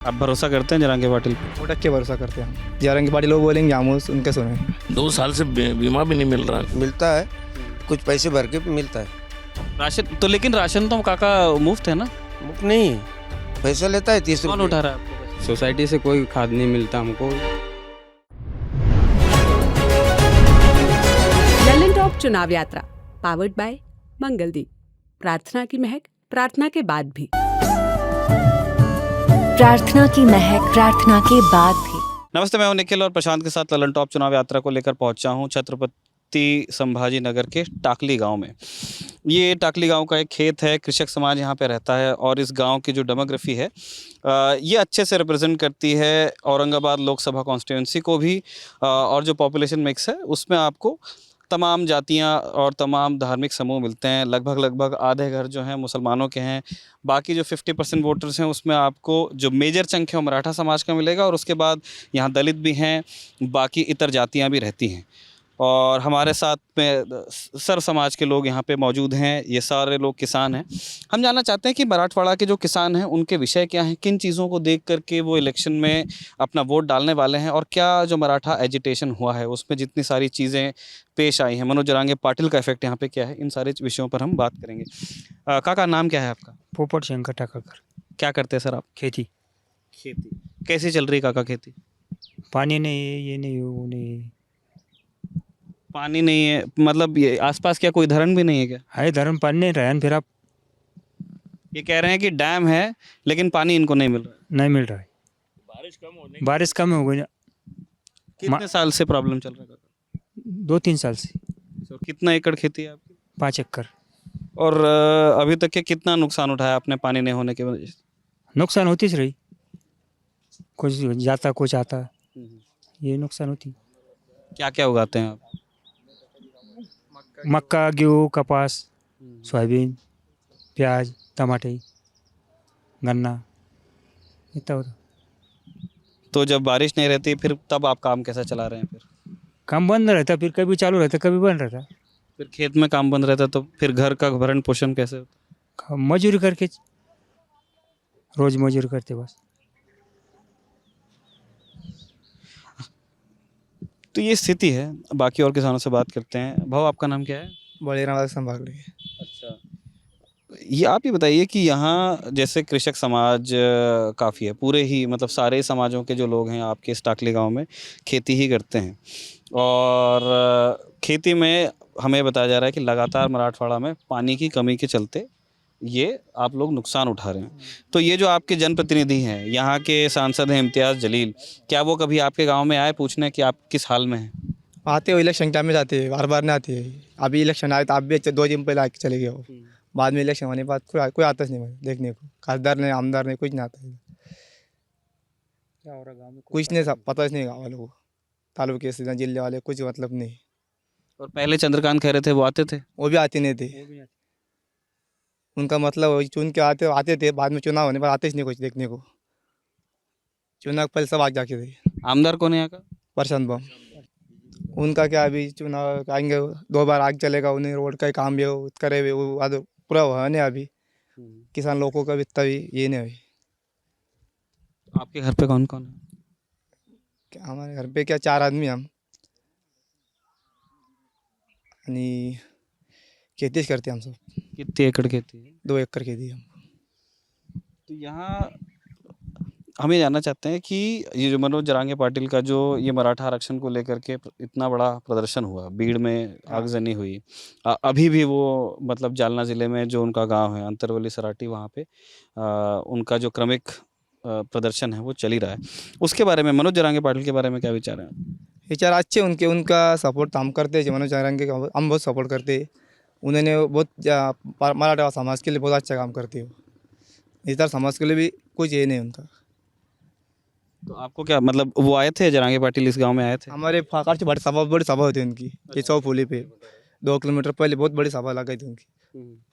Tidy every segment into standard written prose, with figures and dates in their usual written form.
आप भरोसा करते हैं जरांगे पाटिल पे? 100% भरोसा करते हैं हम। जरंगी पाटिल लोग बोलेंगे हम उनके सुने। 2 साल से बीमा भी नहीं मिल रहा। मिलता है, कुछ पैसे भर के मिलता है। राशन तो, लेकिन राशन तो काका मुफ्त है ना? मुफ्त नहीं, पैसा लेता है 30 कौन रुपये। उठा रहा है आपको पैसे? सोसाइटी से कोई खाद नहीं मिलता हमको। ललन टॉप चुनाव यात्रा पावर्ड बाय मंगलदीप। प्रार्थना की महक प्रार्थना के बाद भी। प्रार्थना की महक प्रार्थना के बाद भी। नमस्ते, मैं हूं निखिल और प्रशांत के साथ ललन टॉप चुनाव यात्रा को लेकर पहुंचा हूं छत्रपति संभाजी नगर के टाकली गांव में। ये टाकली गांव का एक खेत है, कृषक समाज यहाँ पे रहता है और इस गांव की जो डेमोग्राफी है ये अच्छे से रिप्रेजेंट करती है औरंगाबाद लोकसभा कॉन्स्टिट्यूंसी को भी। और जो पॉपुलेशन मिक्स है उसमें आपको तमाम जातियां और तमाम धार्मिक समूह मिलते हैं। लगभग आधे घर जो हैं मुसलमानों के हैं। बाकी जो 50% वोटर्स हैं उसमें आपको जो मेजर चंक है वो मराठा समाज का मिलेगा और उसके बाद यहाँ दलित भी हैं, बाकी इतर जातियाँ भी रहती हैं। और हमारे साथ में सर्व समाज के लोग यहाँ पे मौजूद हैं। ये सारे लोग किसान हैं। हम जानना चाहते हैं कि मराठवाड़ा के जो किसान हैं उनके विषय क्या हैं, किन चीज़ों को देख करके वो इलेक्शन में अपना वोट डालने वाले हैं और क्या जो मराठा एजिटेशन हुआ है उसमें जितनी सारी चीज़ें पेश आई हैं, मनोज जरांगे पाटिल का इफेक्ट यहाँ पे क्या है, इन सारे विषयों पर हम बात करेंगे। काका, नाम क्या है आपका? पोपट शंकर टाकाकर। क्या करते हैं सर आप? खेती। कैसी चल रही है काका खेती? पानी नहीं है, ये नहीं वो नहीं पानी नहीं है मतलब ये आसपास क्या कोई धरण भी नहीं है क्या? है। धर्म पानी नहीं रहा है, फिर आप ये कह रहे हैं कि डैम है लेकिन पानी इनको नहीं मिल रहा है। नहीं मिल रहा है। बारिश कम हो गई। कितने साल से प्रॉब्लम चल रहा है काका? 2-3 साल से। तो कितना एकड़ खेती है आपकी? 5 एकड़। और अभी तक के कितना नुकसान उठाया आपने पानी नहीं होने की वजह से? नुकसान होती सी रही, कुछ जाता कुछ आता, ये नुकसान होती। क्या क्या उगाते हैं आप? मक्का, गेहूँ, कपास, सोयाबीन, प्याज, टमाटे, गन्ना, इतना होता। तो जब बारिश नहीं रहती फिर तब आप काम कैसा चला रहे हैं? फिर काम बंद रहता, फिर कभी चालू रहता, कभी बंद रहता। फिर खेत में काम बंद रहता तो फिर घर का भरण पोषण कैसे होता? मजदूरी करके, रोज मजदूरी करते बस। तो ये स्थिति है। बाकी और किसानों से बात करते हैं। भाव, आपका नाम क्या है? बड़े राम संभाग लिए। अच्छा, ये आप ही बताइए कि यहाँ जैसे कृषक समाज काफ़ी है, पूरे ही मतलब सारे समाजों के जो लोग हैं आपके इस टाकली गांव में खेती ही करते हैं और खेती में हमें बताया जा रहा है कि लगातार मराठवाड़ा में पानी की कमी के चलते ये आप लोग नुकसान उठा रहे हैं। तो ये जो आपके जनप्रतिनिधि हैं, यहाँ के सांसद हैं इम्तियाज़ जलील, क्या वो कभी आपके गाँव में आए पूछने कि आप किस हाल में हैं? आते हो, इलेक्शन टाइम में जाते हैं, बार नहीं आते हैं। अभी इलेक्शन आए तो आप भी 2 दिन पहले आके चले गए हो। बाद में इलेक्शन होने के बाद कोई आता नहीं देखने को। खासदार ने, आमदार ने, कुछ नहीं आता है। क्या हो रहा गाँव में कुछ नहीं, पता ही नहीं गाँव वालों को, तालुके से जिले वाले कुछ मतलब नहीं। और पहले चंद्रकांत खैरे थे, वो आते थे? वो भी आते नहीं थे। उनका मतलब वही चुन के आते थे, बाद में चुनाव होने पर आते ही नहीं कुछ देखने को। चुनाव पहले सब आग जाके थे। आमदार कौन है यहाँ का? प्रशांत बम। उनका क्या, अभी चुनाव आएंगे 2 बार आग चलेगा, उन्हें रोड का ही काम भी हो करे हुए वो आज पूरा हुआ नहीं। अभी किसान लोगों का भी इतना भी ये नहीं हुई। आपके घर पे कौन कौन है? क्या हमारे घर पे क्या 4 आदमी हम, यानी खेती करते हम सब। कितने एकड़ खेती है? 2 एकड़ खेती हम। तो यहाँ हम ये जानना चाहते हैं कि ये जो मनोज जरांगे पाटिल का जो ये मराठा आरक्षण को लेकर के इतना बड़ा प्रदर्शन हुआ, भीड़ में आगजनी हुई, अभी भी वो मतलब जालना ज़िले में जो उनका गांव है अंतरवली सराटी, वहाँ पे उनका जो क्रमिक प्रदर्शन है वो चल ही रहा है। उसके बारे में, मनोज जरांगे पाटिल के बारे में क्या विचार हैं? विचार अच्छे उनके, उनका सपोर्ट हम करते हैं। मनोज जरांगे का हम बहुत सपोर्ट करते हैं। उन्होंने बहुत मराठा समाज के लिए बहुत अच्छा काम करते हो। इधर समाज के लिए भी कुछ ये नहीं उनका। तो आपको क्या मतलब, वो आए थे जरांगे पाटिल इस गांव में आए थे? हमारे फाकर से बड़ी सभा होती है उनकी, ये 100 फूली पे 2 किलोमीटर पहले बहुत बड़ी सभा लगाई थी उनकी।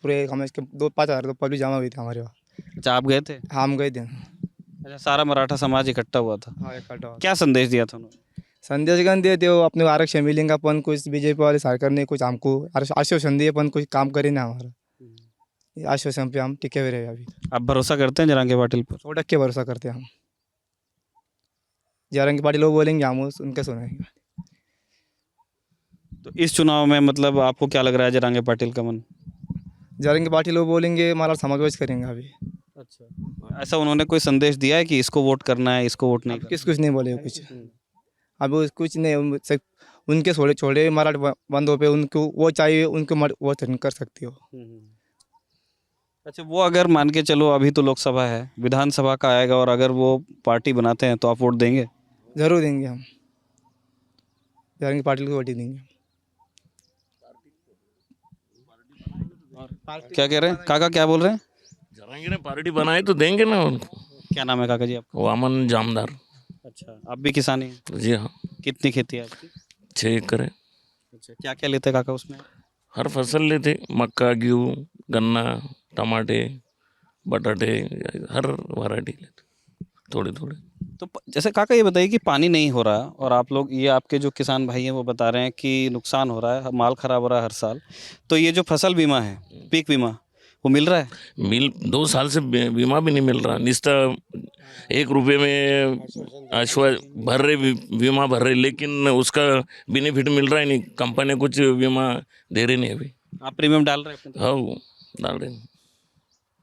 पूरे हम इसके 2-5 हज़ार तो पब्लिक जमा हुई थी हमारे वहाँ। अच्छा, आप गए थे? हम गए थे। अच्छा, सारा मराठा समाज इकट्ठा हुआ था। हाँ, इकट्ठा हुआ। क्या संदेश दिया था उन्होंने? संदेश गण दिए थे वो, अपने आरक्षण मिलेंगे अपन, कुछ बीजेपी वाले सरकार ने कुछ हमको आश्वासन दिए, अपन कुछ काम करे ना हमारा। आश्वासन पे हम टिके हुए रहे। अभी आप भरोसा करते हैं जरांगे पाटिल पर? 100% भरोसा करते हैं हम। जरंगी पार्टी लोग बोलेंगे हम उनके सुनेंगे। तो इस चुनाव में मतलब आपको क्या लग रहा है जरांगे पाटिल का मन? जरंगी पार्टी लोग बोलेंगे हमारा समावेश करेंगे अभी। अच्छा, ऐसा उन्होंने कोई संदेश दिया है कि इसको वोट करना है, इसको वोट नहीं करना? कुछ नहीं बोले कुछ। अब कुछ नहीं उनके छोड़े छोड़े मराठ बंदों पे उनको वो चाहिए उनको वो कर सकती हो। अच्छा, वो अगर मान के चलो अभी तो लोकसभा है, विधानसभा का आएगा और अगर वो पार्टी बनाते हैं तो आप वोट देंगे? जरूर देंगे हम, जरंगी पार्टी को वोट ही देंगे। क्या कह रहे हैं काका, क्या बोल रहे हैं? जरांगे ने पार्टी बनाई तो देंगे ना उनको। क्या नाम है काका जी आपका? वामन जामदार। अच्छा, आप भी किसानी हैं? जी हाँ, कितनी खेती है आपकी? 6 एकड़ है। अच्छा, क्या क्या लेते हैं काका उसमें? हर फसल लेते, मक्का, गेहूँ, गन्ना, टमाटे, बटाटे, हर वैरायटी लेते, थोड़े थोड़े। तो जैसे काका ये बताइए कि पानी नहीं हो रहा और आप लोग, ये आपके जो किसान भाई हैं वो बता रहे हैं कि नुकसान हो रहा है, माल खराब हो रहा है हर साल, तो ये जो फसल बीमा है, पीक बीमा, वो मिल रहा है? 2 साल से बीमा भी नहीं मिल रहा। निस्ता 1 रुपये में भर रहे, बीमा भर रहे, लेकिन उसका बेनिफिट मिल रहा है नहीं। कंपनी कुछ बीमा दे रही नहीं अभी। आप प्रीमियम डाल रहे हैं अपने? हाँ, वो डाल रहे हैं।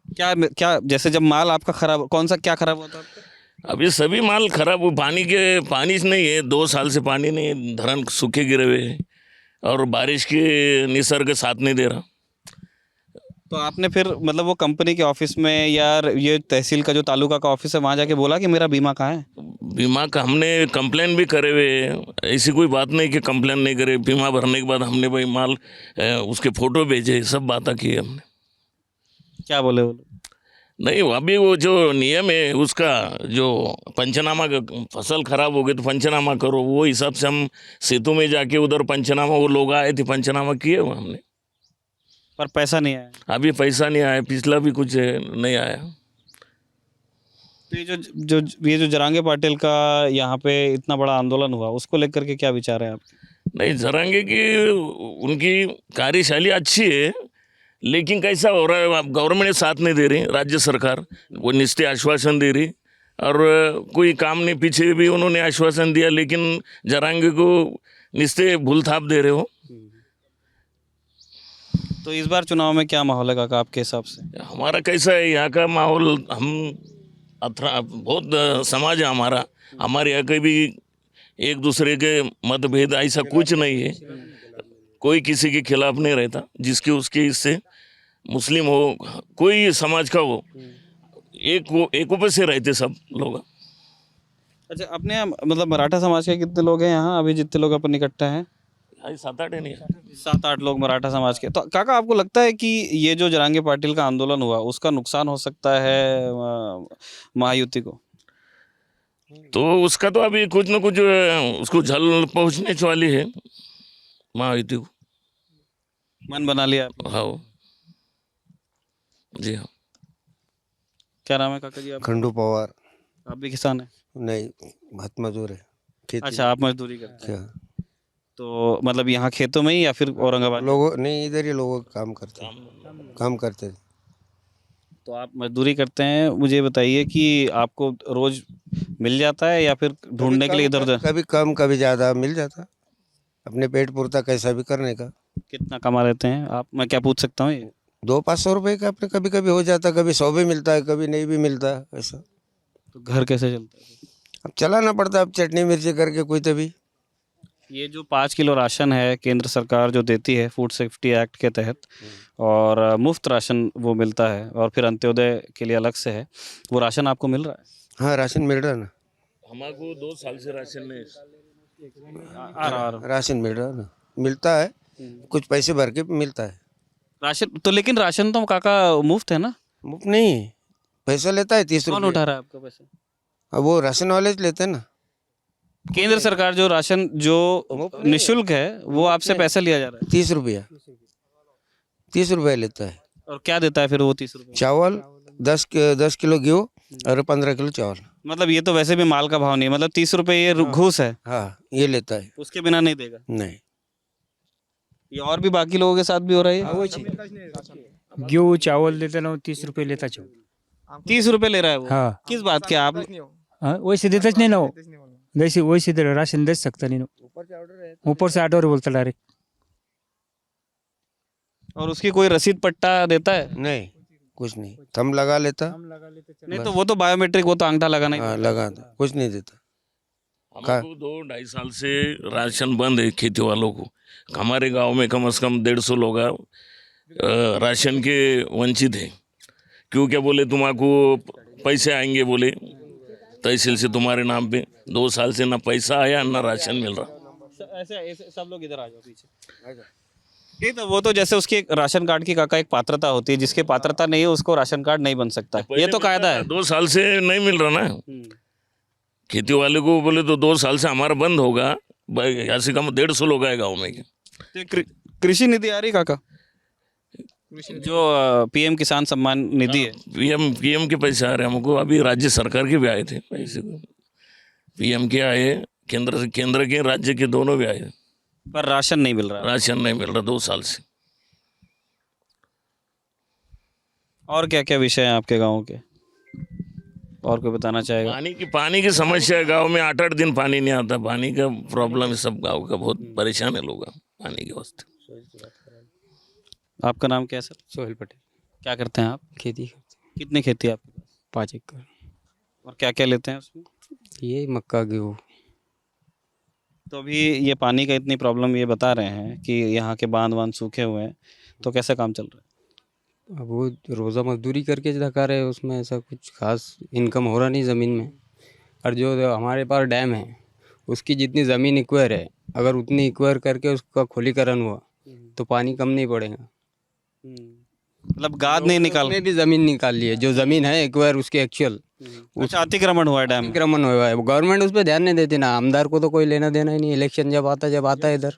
क्या क्या जैसे जब माल आपका खराब, कौन सा क्या खराब होता है आपका? अभी सभी माल खराब, वो पानी से नहीं है, 2 साल से पानी नहीं है, धरन सूखे गिरे हुए हैं और बारिश के निसर्ग साथ नहीं दे रहा। तो आपने फिर मतलब वो कंपनी के ऑफिस में या ये तहसील का जो तालुका का ऑफिस है वहाँ जाके बोला कि मेरा बीमा कहाँ है? बीमा का हमने कंप्लेन भी करे हुए हैं, ऐसी कोई बात नहीं कि कंप्लेन नहीं करे। बीमा भरने के बाद हमने भाई माल उसके फ़ोटो भेजे, सब बातें की हमने। क्या बोले वो लोग? नहीं, अभी वो जो नियम है उसका, जो पंचनामा, फसल खराब हो गई तो पंचनामा करो, वो हिसाब से हम सेतु में जाके उधर पंचनामा, वो लोग आए थे, पंचनामा किए हुआ हमने। पर पैसा नहीं आया? अभी पैसा नहीं आया, पिछला भी कुछ नहीं आया। तो ये जो जरांगे पाटिल का यहाँ पे इतना बड़ा आंदोलन हुआ, उसको लेकर के क्या विचार है आपके? नहीं, जरांगे की उनकी कार्यशैली अच्छी है, लेकिन कैसा हो रहा है, गवर्नमेंट साथ नहीं दे रही, राज्य सरकार वो निश्चित आश्वासन दे रही और कोई काम नहीं। पीछे भी उन्होंने आश्वासन दिया, लेकिन जरांगे को निश्चित भूल थाप दे रहे हो। तो इस बार चुनाव में क्या माहौल है काका आपके हिसाब से? हमारा कैसा है यहाँ का माहौल, हम बहुत समाज है हमारा, हमारे यहाँ के भी एक दूसरे के मतभेद ऐसा कुछ नहीं है, कोई किसी के खिलाफ नहीं रहता, जिसके उसके इससे मुस्लिम हो, कोई समाज का हो, एक ऊपर से रहते सब लोग। अच्छा, अपने यहाँ मतलब मराठा समाज के कितने लोग हैं यहाँ अभी, जितने लोग अपन इकट्ठा हैं? 7-8 नहीं, 7-8 लोग मराठा समाज के। तो काका आपको लगता है कि ये जो जरांगे पाटिल का आंदोलन हुआ उसका नुकसान हो सकता है महायुति को? तो उसका तो अभी कुछ न कुछ उसको झल पहुँचने वाली है महायुति को। मन बना लिया आपने? हाँ जी हाँ। क्या नाम है काका जी आप? खंडू पवार। आप भी किसान हैं? नहीं, भात मजदूर है, खेती। अच्छा, आप मजदूरी करते हैं? क्या तो मतलब यहाँ खेतों में ही या फिर औरंगाबाद? लोगों नहीं, इधर ही लोगों काम करते हैं। तो आप मजदूरी करते हैं, मुझे बताइए कि आपको रोज मिल जाता है या फिर ढूंढने के लिए इधर उधर? कभी कम कभी ज़्यादा मिल जाता, अपने पेट पूरता कैसा भी करने का। कितना कमा लेते हैं आप, मैं क्या पूछ सकता हूँ ये? 200-500 रुपये का अपने कभी कभी हो जाता, कभी 100 भी मिलता है, कभी नहीं भी मिलता है, ऐसा। तो घर कैसे चलता है? अब चलाना पड़ता है, अब चटनी मिर्ची करके कोई तभी। ये जो 5 किलो राशन है केंद्र सरकार जो देती है फूड सेफ्टी एक्ट के तहत, और मुफ्त राशन वो मिलता है, और फिर अंत्योदय के लिए अलग से है, वो राशन आपको मिल रहा है? हाँ, राशन मिल रहा है ना। हमारे 2 साल से राशन नहीं आ रहा राशन मिल रहा है ना, मिलता है, कुछ पैसे भर के मिलता है राशन तो। लेकिन राशन तो काका मुफ्त है ना? मुफ्त नहीं, पैसा लेता है 30 कौन रुपये। उठा रहा है आपका पैसा? अब वो राशन वाले लेते हैं ना। केंद्र सरकार जो राशन जो निशुल्क है वो आपसे पैसा लिया जा रहा है? 30 रुपया, 30 रुपये लेता है। और क्या देता है फिर वो 30 रुपये? चावल 10 किलो गेहूँ और 15 किलो चावल। मतलब ये तो वैसे भी माल का भाव नहीं है, मतलब 30 रुपये ये घूस है? हाँ, ये लेता है, उसके बिना नहीं देगा? नहीं। ये और भी बाकी लोगों के साथ भी हो रहा है? गेहूँ चावल देते ना 30 रुपये लेता चावल। 30 रुपये ले रहा है वो? हाँ किस बात के आप? हाँ, वैसे देताच नाही ना वो, वैसे वैसे इधर राशन दे सकता नहीं, ऊपर से ऑर्डर बोलता डायरेक्ट। और उसकी कोई रसीद पट्टा देता है? नहीं, कुछ नहीं, थंब लगा लेता। नहीं तो वो तो बायोमेट्रिक, वो तो अंगूठा लगाना ही हाँ लगा था, कुछ नहीं देता। हमको 2-2.5 साल से राशन बंद है खेती वालों को। हमारे गांव में कम से कम 150 लोग राशन के वंचित है। क्यों क्या बोले, तुम्हारे पैसे आएंगे बोले तहसील से तुम्हारे नाम पे। 2 साल से ना पैसा आया ना राशन मिल रहा। ऐसे सब लोग इधर आ जाओ पीछे। नहीं तो वो तो जैसे उसकी एक राशन कार्ड की काका एक पात्रता होती है, जिसके पात्रता नहीं है उसको राशन कार्ड नहीं बन सकता, ये तो कायदा है। 2 साल से नहीं मिल रहा ना खेती वाले को। बोले तो 2 साल से हमारा बंद होगा। ऐसे कम 150 लोग आए गाँव में। तो ये कृषि निधि आ रही काका, जो पीएम किसान सम्मान निधि है? पीएम के पैसे आ रहे हमको। अभी राज्य सरकार के भी आए थे पैसे, पीएम के आए, केंद्र के राज्य के दोनों भी आए, पर राशन नहीं मिल रहा। राशन नहीं मिल रहा 2 साल से। और क्या क्या विषय हैं आपके गाँव के, और कोई बताना चाहेगा? पानी की समस्या है गांव में। 8-8 दिन पानी नहीं आता। पानी का प्रॉब्लम है, सब गांव का बहुत परेशान है लोग पानी के वास्ते। आपका नाम क्या है सर? सोहेल पटेल। क्या करते हैं आप? खेती कितनी खेती है आपके पास? 5 एकड़। और क्या क्या लेते हैं उसमें? ये मक्का गेहूँ। तो अभी ये पानी का इतनी प्रॉब्लम ये बता रहे हैं कि यहाँ के बांध सूखे हुए हैं, तो कैसे काम चल रहा है? अब वो रोज़ा मजदूरी करके धका रहे, उसमें ऐसा कुछ खास इनकम हो रहा नहीं ज़मीन में। और जो हमारे पास डैम है उसकी जितनी ज़मीन इक्वायर है, अगर उतनी इक्वायर करके उसका खुलीकरण हुआ तो पानी कम नहीं पड़ेगा। मतलब गाद नहीं निकाल, उसमें भी ज़मीन निकाल ली है, जो ज़मीन है एक्वायर उसके एक्चुअल अच्छा अतिक्रमण हुआ है डैम? अतिक्रमण हुआ है। गवर्नमेंट उस पर ध्यान नहीं देती ना। आमदार को तो कोई लेना देना ही नहीं। इलेक्शन जब आता है इधर,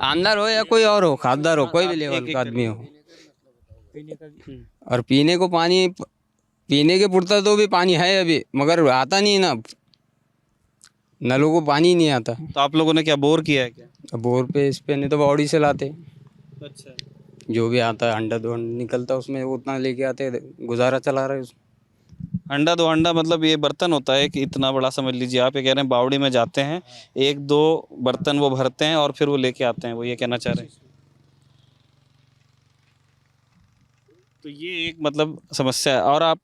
आमदार हो या कोई और हो, खासदार हो, कोई भी लेवल का आदमी हो, और पीने को पानी, पीने के पुरता तो भी पानी है अभी, मगर आता नहीं ना, नलों को पानी नहीं आता। तो आप लोगों ने क्या बोर किया है क्या? अब बोर पे इस पे नहीं तो बावड़ी से लाते। अच्छा, जो भी आता है अंडा 2 निकलता उसमें उतना लेके आते, गुजारा चला रहे उसमें। अंडा 2 अंडा मतलब ये बर्तन होता है कि इतना बड़ा, समझ लीजिए आप ये कह रहे हैं बावड़ी में जाते हैं, 1-2 बर्तन वो भरते हैं और फिर वो लेके आते हैं, वो ये कहना चाह रहे हैं? तो ये एक मतलब समस्या है। और आप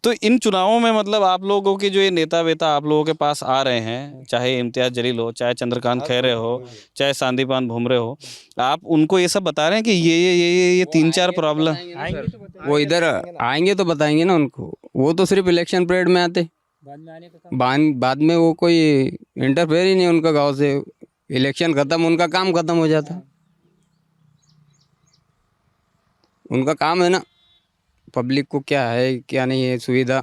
तो इन चुनावों में मतलब आप लोगों के जो ये नेता वेता आप लोगों के पास आ रहे हैं, चाहे इम्तियाज जलील हो, चाहे चंद्रकांत खैरे हो, चाहे सांदीपान भुमरे हो, आप उनको ये सब बता रहे हैं कि ये 3-4 प्रॉब्लम? वो इधर आएंगे तो बताएंगे ना उनको। वो तो सिर्फ इलेक्शन पीरियड में आते, बाद में वो कोई इंटरफेयर ही नहीं उनका गांव से। इलेक्शन खत्म, उनका काम खत्म हो जाता। उनका काम है ना पब्लिक को क्या है क्या नहीं है सुविधा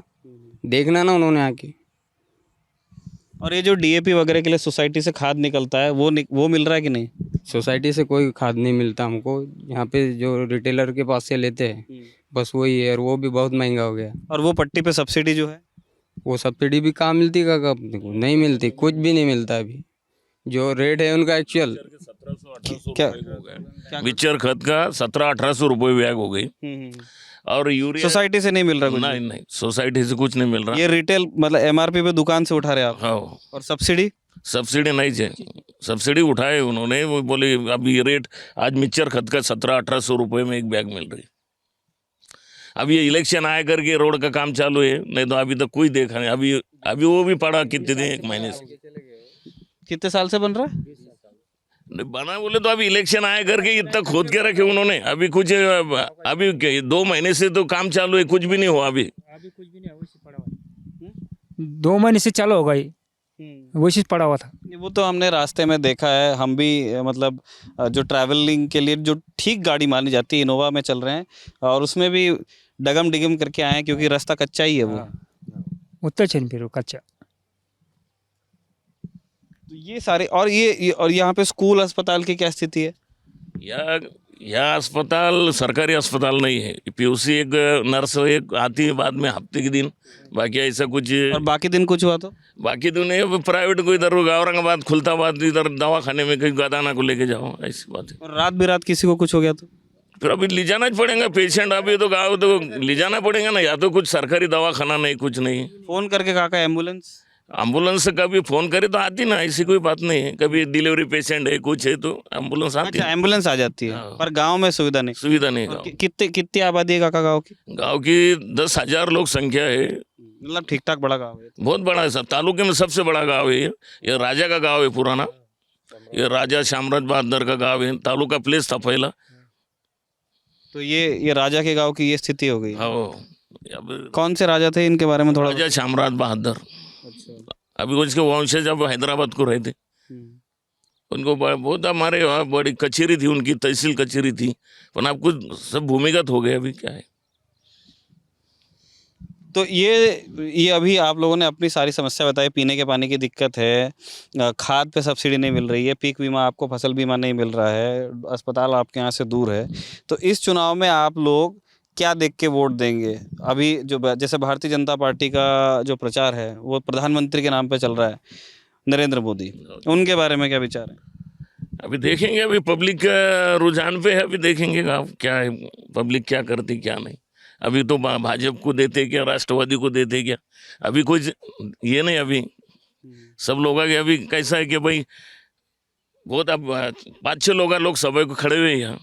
देखना ना उन्होंने आके। और ये जो डीएपी वगैरह के लिए सोसाइटी से खाद निकलता है, वो मिल रहा है कि नहीं? सोसाइटी से कोई खाद नहीं मिलता हमको। यहाँ पे जो रिटेलर के पास से लेते हैं बस वही है, और वो भी बहुत महंगा हो गया। और वो पट्टी पे सब्सिडी जो है, वो सब्सिडी भी कहाँ मिलती का अपने को? नहीं मिलती, कुछ भी नहीं मिलता। अभी जो रेट है उनका एक्चुअल क्या मिक्सचर खत का 1700-1800 रुपये बैग हो गई। और यूरिया सोसाइटी से नहीं मिल रहा कुछ? नहीं, सोसाइटी से कुछ नहीं मिल रहा। ये रिटेल मतलब एमआरपी पे दुकान से उठा रहे आप? हाँ। और सब्सिडी नहीं चाहिए, सब्सिडी उठाए उन्होंने। वो बोले अब ये रेट आज मिक्सचर खत का 1700-1800 रुपये में एक बैग मिल रही। अब ये इलेक्शन आया करके रोड का काम चालू है, नहीं तो अभी तक कोई देखा नहीं। अभी वो भी पड़ा कितने दिन, 1 महीने से। कितने साल से बन रहा है? बना बोले तो अभी इलेक्शन आया करके इतना खोद के रखे उन्होंने। अभी 2 महीने से तो काम चालू है, कुछ भी नहीं हुआ अभी कुछ भी नहीं, वैसे पड़ा हुआ 2 महीने से चालू होगा ये, वैसे पड़ा हुआ था। वो तो हमने रास्ते में देखा है, हम भी मतलब जो ट्रैवलिंग के लिए जो ठीक गाड़ी मानी जाती है इनोवा में चल रहे हैं, और उसमें भी डगम डिगम करके आए हैं क्योंकि रास्ता कच्चा ही है वो। उत्तर चैन फिर कच्चा। तो ये सारे और यहाँ पे स्कूल अस्पताल की क्या स्थिति है? यह अस्पताल सरकारी अस्पताल नहीं है। पीयूसी एक नर्स एक आती है बाद में हफ्ते के दिन, बाकी ऐसा कुछ। और बाकी दिन कुछ हुआ तो? बाकी दिन प्राइवेट को इधर औरंगाबाद खुलताबाद इधर दवाखाने में कहीं गदाना को लेके जाओ, ऐसी बात है। और रात बिरात किसी को कुछ हो गया तो फिर अभी ले जाना पड़ेगा पेशेंट। अभी तो गाँव तो ले जाना पड़ेगा ना, या तो कुछ सरकारी दवाखाना नहीं, कुछ नहीं। फोन करके कहा एम्बुलेंस एम्बुलेंस कभी फ़ोन करे तो आती ना, ऐसी कोई बात नहीं है। कभी डिलीवरी पेशेंट है कुछ है तो एम्बुलेंस आती अच्छा, है। एम्बुलेंस आ जाती है, हाँ। पर गांव में सुविधा नहीं। सुविधा नहीं और गाँव। कितनी कितनी आबादी है काका गांव की? गाँव की 10,000 लोग संख्या है। मतलब ठीक ठाक बड़ा गांव है। बहुत बड़ा है, सब तालुके में सबसे बड़ा गांव है ये राजा का गांव है पुराना। ये राजा शामराज बहादुर का गांव है, तालुका प्लेस था पहला। तो ये राजा के गांव की ये स्थिति हो गई। हाँ, अब कौन से राजा थे, इनके बारे में थोड़ा राजा शामराज बहादुर। अभी उसके वंशज अब हैदराबाद को रहते। उनको बहुत हमारे यहाँ बड़ी कचेरी थी, उनकी तहसील कचेरी थी, पर अब कुछ सब भूमिगत हो गए। अभी क्या है, तो ये अभी आप लोगों ने अपनी सारी समस्या बताई। पीने के पानी की दिक्कत है, खाद पे सब्सिडी नहीं मिल रही है, पीक बीमा आपको फसल बीमा नहीं मिल रहा है, अस्पताल आपके यहाँ से दूर है। तो इस चुनाव में आप लोग क्या देख के वोट देंगे? अभी जो जैसे भारतीय जनता पार्टी का जो प्रचार है वो प्रधानमंत्री के नाम पे चल रहा है, नरेंद्र मोदी, उनके बारे में क्या विचार है? अभी देखेंगे, अभी पब्लिक का रुझान पे है, अभी देखेंगे आप क्या है, पब्लिक क्या करती क्या नहीं। अभी तो भाजपा को देते क्या, राष्ट्रवादी को देते क्या, अभी कुछ ये नहीं। अभी सब लोग आगे अभी कैसा है कि भाई बहुत अब 5-6 लोग लोकसभा को खड़े हुए हैं यहाँ।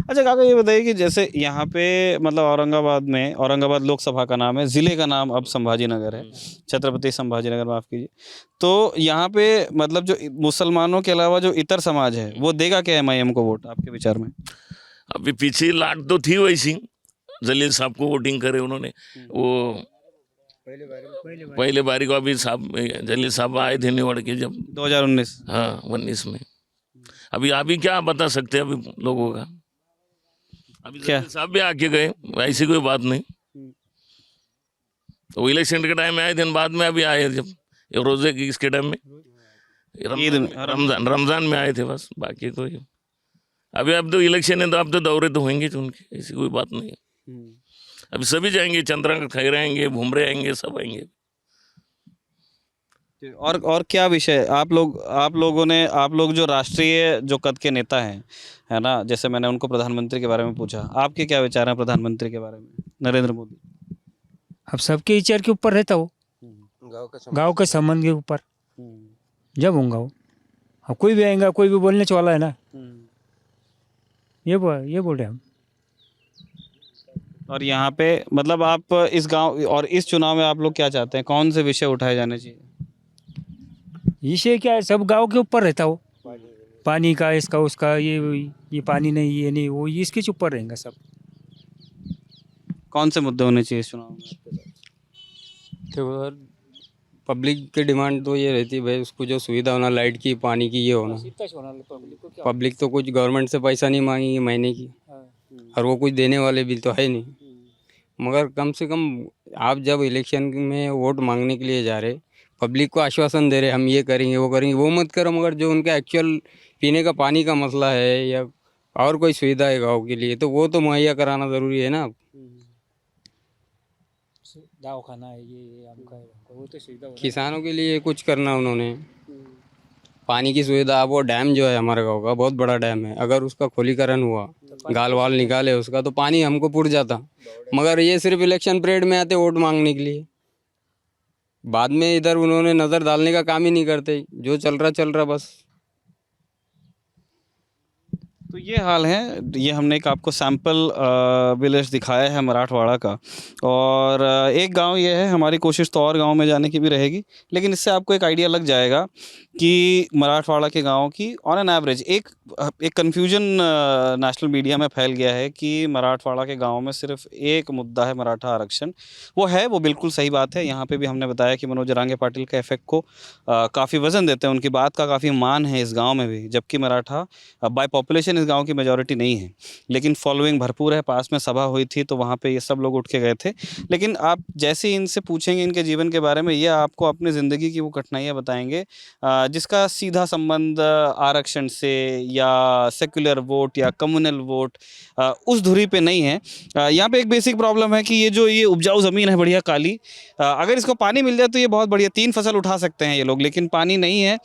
अच्छा काका, ये बताइए कि जैसे यहाँ पे मतलब औरंगाबाद लोकसभा का नाम है, ज़िले का नाम अब संभाजी नगर है, छत्रपति संभाजी नगर, माफ़ कीजिए। तो यहाँ पे मतलब जो मुसलमानों के अलावा जो इतर समाज है वो देगा क्या MIM को वोट, आपके विचार में? अभी पीछे लाट तो थी वैसी, जलील साहब को वोटिंग करे उन्होंने, वो पहले बारी को अभी साहब जलील साहब आए थे निवड़ के जब 2019। हाँ 19 में। अभी क्या बता सकते हैं अभी लोगों का, अभी क्या? जलील साहब भी आके गए, ऐसी कोई बात नहीं। तो इलेक्शन के टाइम में आए थे, बाद में अभी आए जब ये रोजे की इसके टाइम में, रमजान में आए थे बस, बाकी कोई अभी अब तो इलेक्शन है तो अब तो दौरे तो होंगे तो उनके, ऐसी कोई बात नहीं है। अभी सभी जाएंगे, चंद्रा खैर आएंगे, भुमरे आएंगे, सब आएंगे। और क्या विषय आप लोग जो राष्ट्रीय जो कद के नेता हैं, है ना, जैसे मैंने उनको प्रधानमंत्री के बारे में पूछा, आपके क्या विचार हैं प्रधानमंत्री के बारे में, नरेंद्र मोदी? अब सबके विचार के ऊपर रहता हो, गांव के संबंध के ऊपर जब होगा वो। अब कोई भी आएगा, कोई भी बोलने वाला है ना, ये बोल रहे हम। और यहाँ पे मतलब आप इस गांव और इस चुनाव में आप लोग क्या चाहते हैं, कौन से विषय उठाए जाने चाहिए? विषय क्या है, सब गांव के ऊपर रहता हो, पानी का, इसका उसका, ये पानी नहीं, ये नहीं, वो इसके ऊपर रहेंगे सब। कौन से मुद्दे होने चाहिए इस चुनाव में? देखो सर, पब्लिक की डिमांड तो ये रहती है भाई, उसको जो सुविधा होना, लाइट की, पानी की, ये होना। पब्लिक तो कुछ गवर्नमेंट से पैसा नहीं मांगेगी महीने की, और वो कुछ देने वाले भी तो है नहीं। मगर कम से कम आप जब इलेक्शन में वोट मांगने के लिए जा रहे, पब्लिक को आश्वासन दे रहे हम ये करेंगे वो करेंगे, वो मत करो। मगर जो उनका एक्चुअल पीने का पानी का मसला है या और कोई सुविधा है गाँव के लिए, तो वो तो मुहैया कराना ज़रूरी है ना। दवाखाना है, ये हमका है, वो तो सुविधा किसानों के लिए कुछ करना उन्होंने, पानी की सुविधा। वो डैम जो है हमारे गांव का बहुत बड़ा डैम है, अगर उसका खोलीकरण हुआ, गाल वाल निकाले उसका, तो पानी हमको पुर जाता। मगर ये सिर्फ इलेक्शन पीरियड में आते वोट मांगने के लिए, बाद में इधर उन्होंने नज़र डालने का काम ही नहीं करते, जो चल रहा बस। तो ये हाल है, ये हमने एक आपको सैंपल विलेज दिखाया है मराठवाड़ा का। और एक गांव ये है, हमारी कोशिश तो और गांव में जाने की भी रहेगी, लेकिन इससे आपको एक आइडिया लग जाएगा कि मराठवाड़ा के गाँव की ऑन एन एवरेज एक कन्फ्यूजन नेशनल मीडिया में फैल गया है कि मराठवाड़ा के गाँव में सिर्फ एक मुद्दा है, मराठा आरक्षण। वो बिल्कुल सही बात है। यहाँ पे भी हमने बताया कि मनोज जरांगे पाटिल का इफेक्ट को काफ़ी वजन देते हैं, उनकी बात का काफ़ी मान है इस गाँव में भी, जबकि मराठा बाय पॉपुलेशन इस गांव की मेजॉरिटी नहीं है, लेकिन फॉलोइंग भरपूर है। पास में सभा हुई थी तो वहाँ पे ये सब लोग उठ के गए थे। लेकिन आप जैसे ही इनसे पूछेंगे इनके जीवन के बारे में, ये आपको अपनी ज़िंदगी की वो कठिनाइयाँ बताएंगे जिसका सीधा संबंध आरक्षण से या सेक्युलर वोट या कम्युनल वोट उस धुरी पे नहीं है। यहाँ पे एक बेसिक प्रॉब्लम है कि ये उपजाऊ ज़मीन है बढ़िया काली, अगर इसको पानी मिल जाए तो ये बहुत बढ़िया 3 फसल उठा सकते हैं ये लोग, लेकिन पानी नहीं है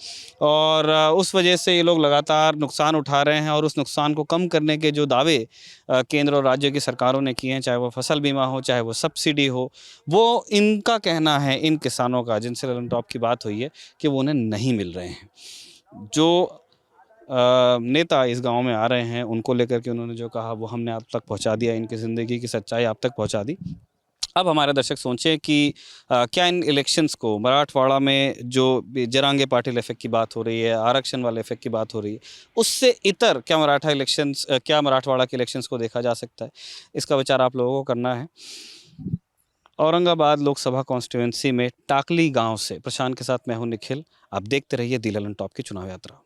और उस वजह से ये लोग लगातार नुकसान उठा रहे हैं और उस नुकसान को कम करने के जो दावे केंद्र और राज्य की सरकारों ने किए हैं, चाहे वो फसल बीमा हो, चाहे वो सब्सिडी हो, वो इनका कहना है, इन किसानों का जिनसे ललन टॉप की बात हुई है, कि वो उन्हें नहीं मिल रहे हैं। जो नेता इस गांव में आ रहे हैं, उनको लेकर के उन्होंने जो कहा वो हमने आप तक पहुंचा दिया, इनकी ज़िंदगी की सच्चाई आप तक पहुंचा दी। अब हमारे दर्शक सोचें कि क्या इन इलेक्शंस को मराठवाड़ा में जो जरांगे पाटिल इफेक्ट की बात हो रही है, आरक्षण वाले इफेक्ट की बात हो रही है, उससे इतर क्या मराठवाड़ा के इलेक्शंस को देखा जा सकता है? इसका विचार आप लोगों को करना है। औरंगाबाद लोकसभा कॉन्स्टिट्यूंसी में टाकली गांव से प्रशांत के साथ मैं हूं निखिल। आप देखते रहिए दी ललन टॉप की चुनाव यात्रा।